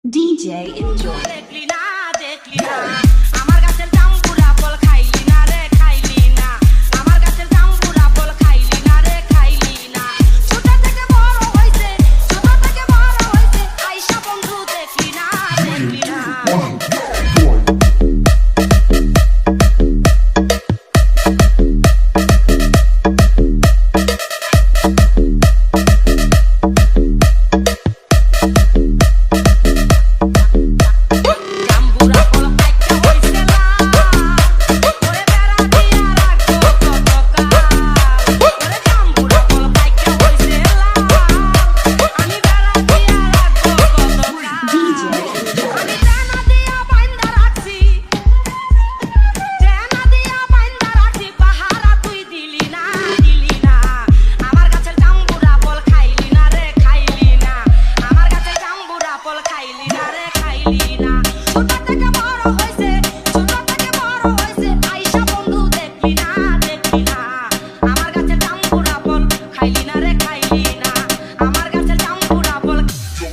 DJ Enjoy. দেখলি না দেখলি না আমার গাছের জাম্বুরা ফল খাইলি না রে খাইলি না আমার গাছের জাম্বুরা ফল খাইলি না রে খাইলি না ছোট থেকে বড় হইছে আইসা বন্ধু দেখলি না দেখলি না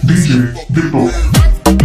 DJ Dito.